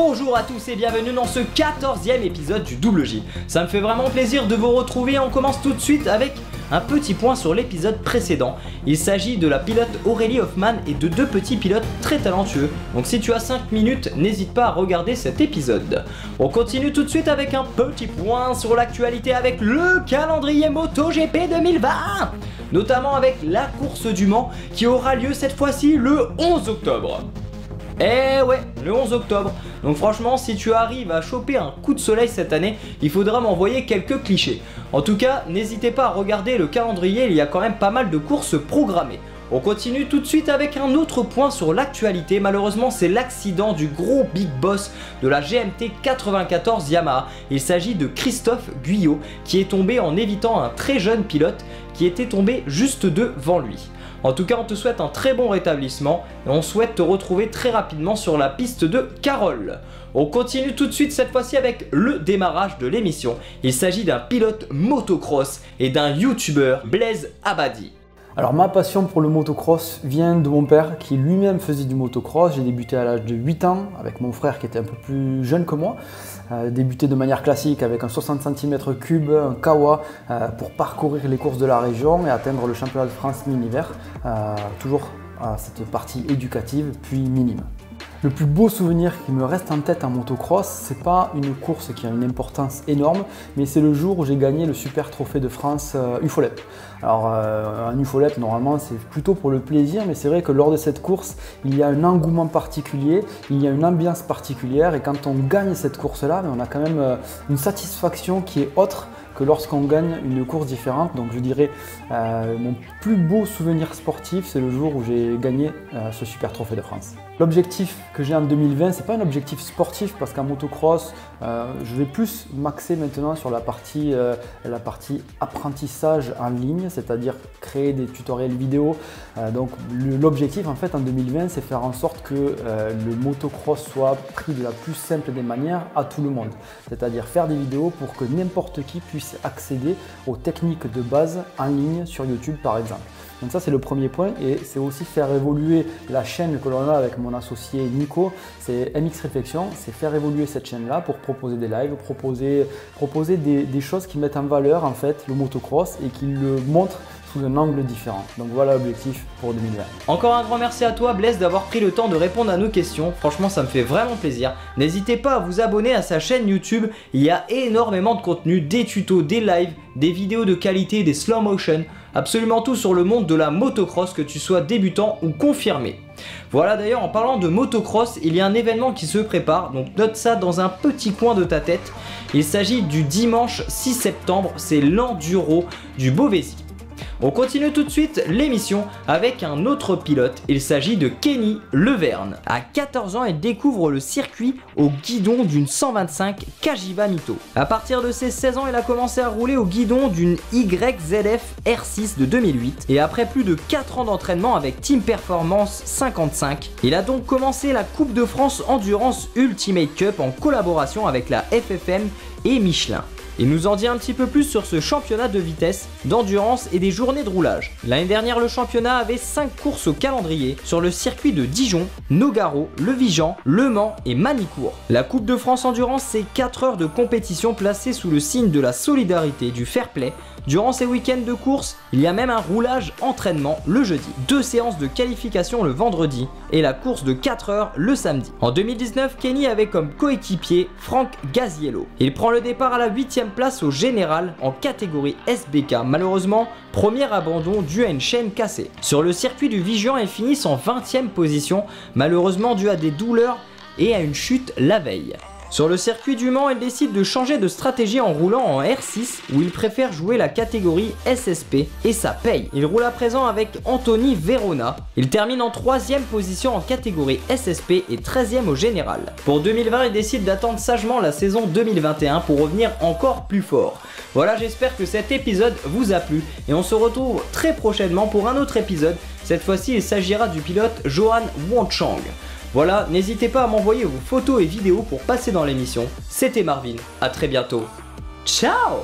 Bonjour à tous et bienvenue dans ce 14e épisode du Double J. Ça me fait vraiment plaisir de vous retrouver. On commence tout de suite avec un petit point sur l'épisode précédent. Il s'agit de la pilote Aurélie Hoffman et de deux petits pilotes très talentueux. Donc si tu as 5 minutes, n'hésite pas à regarder cet épisode. On continue tout de suite avec un petit point sur l'actualité avec le calendrier MotoGP 2020. Notamment avec la course du Mans qui aura lieu cette fois-ci le 11 octobre. Eh ouais, le 11 octobre. Donc franchement, si tu arrives à choper un coup de soleil cette année, il faudra m'envoyer quelques clichés. En tout cas, n'hésitez pas à regarder le calendrier, il y a quand même pas mal de courses programmées. On continue tout de suite avec un autre point sur l'actualité. Malheureusement, c'est l'accident du gros big boss de la GMT 94 Yamaha. Il s'agit de Christophe Guyot qui est tombé en évitant un très jeune pilote qui était tombé juste devant lui. En tout cas, on te souhaite un très bon rétablissement et on souhaite te retrouver très rapidement sur la piste de Carole. On continue tout de suite cette fois-ci avec le démarrage de l'émission. Il s'agit d'un pilote motocross et d'un youtubeur, Blaise Abadi. Alors ma passion pour le motocross vient de mon père qui lui-même faisait du motocross. J'ai débuté à l'âge de 8 ans avec mon frère qui était un peu plus jeune que moi. Débuté de manière classique avec un 60 cm3, un Kawa pour parcourir les courses de la région et atteindre le championnat de France mi-hiver. Toujours à cette partie éducative puis minime. Le plus beau souvenir qui me reste en tête en motocross, c'est pas une course qui a une importance énorme, mais c'est le jour où j'ai gagné le super trophée de France UFOLEP. Alors un UFOLEP normalement c'est plutôt pour le plaisir, mais c'est vrai que lors de cette course, il y a un engouement particulier, il y a une ambiance particulière et quand on gagne cette course-là, on a quand même une satisfaction qui est autre que lorsqu'on gagne une course différente. Donc je dirais mon plus beau souvenir sportif, c'est le jour où j'ai gagné ce super trophée de France. L'objectif que j'ai en 2020, c'est pas un objectif sportif parce qu'en motocross, je vais plus m'axer maintenant sur la partie apprentissage en ligne, c'est-à-dire créer des tutoriels vidéo. Donc l'objectif en fait en 2020, c'est faire en sorte que le motocross soit pris de la plus simple des manières à tout le monde. C'est-à-dire faire des vidéos pour que n'importe qui puisse accéder aux techniques de base en ligne sur YouTube par exemple. Donc ça c'est le premier point et c'est aussi faire évoluer la chaîne que l'on a avec mon associé Nico, c'est MX Réflexion, c'est faire évoluer cette chaîne là pour proposer des lives, proposer des choses qui mettent en valeur en fait le motocross et qui le montrent sous un angle différent. Donc voilà l'objectif pour 2020. Encore un grand merci à toi Blaise d'avoir pris le temps de répondre à nos questions. Franchement ça me fait vraiment plaisir. N'hésitez pas à vous abonner à sa chaîne YouTube. Il y a énormément de contenu, des tutos, des lives, des vidéos de qualité, des slow motion. Absolument tout sur le monde de la motocross, que tu sois débutant ou confirmé. Voilà d'ailleurs en parlant de motocross, il y a un événement qui se prépare, donc note ça dans un petit coin de ta tête. Il s'agit du dimanche 6 septembre, c'est l'Enduro du Beauvaisis. On continue tout de suite l'émission avec un autre pilote, il s'agit de Kenny Leverne. À 14 ans, il découvre le circuit au guidon d'une 125 Cagiva Mito. À partir de ses 16 ans, il a commencé à rouler au guidon d'une YZF R6 de 2008 et après plus de 4 ans d'entraînement avec Team Performance 55, il a donc commencé la Coupe de France Endurance Ultimate Cup en collaboration avec la FFM et Michelin. Il nous en dit un petit peu plus sur ce championnat de vitesse, d'endurance et des journées de roulage. L'année dernière, le championnat avait 5 courses au calendrier sur le circuit de Dijon, Nogaro, Le Vigan, Le Mans et Manicourt. La Coupe de France Endurance, c'est 4 heures de compétition placées sous le signe de la solidarité, du fair play. Durant ces week-ends de course, il y a même un roulage entraînement le jeudi, 2 séances de qualification le vendredi et la course de 4 heures le samedi. En 2019, Kenny avait comme coéquipier Franck Gaziello. Il prend le départ à la 8e place au général en catégorie SBK. Malheureusement, premier abandon dû à une chaîne cassée. Sur le circuit du Vigan, il finit en 20e position, malheureusement dû à des douleurs et à une chute la veille. Sur le circuit du Mans, il décide de changer de stratégie en roulant en R6 où il préfère jouer la catégorie SSP et ça paye. Il roule à présent avec Anthony Verona. Il termine en 3e position en catégorie SSP et 13e au général. Pour 2020, il décide d'attendre sagement la saison 2021 pour revenir encore plus fort. Voilà, j'espère que cet épisode vous a plu et on se retrouve très prochainement pour un autre épisode. Cette fois-ci, il s'agira du pilote Johan Wonchang. Voilà, n'hésitez pas à m'envoyer vos photos et vidéos pour passer dans l'émission. C'était Marvin, à très bientôt. Ciao!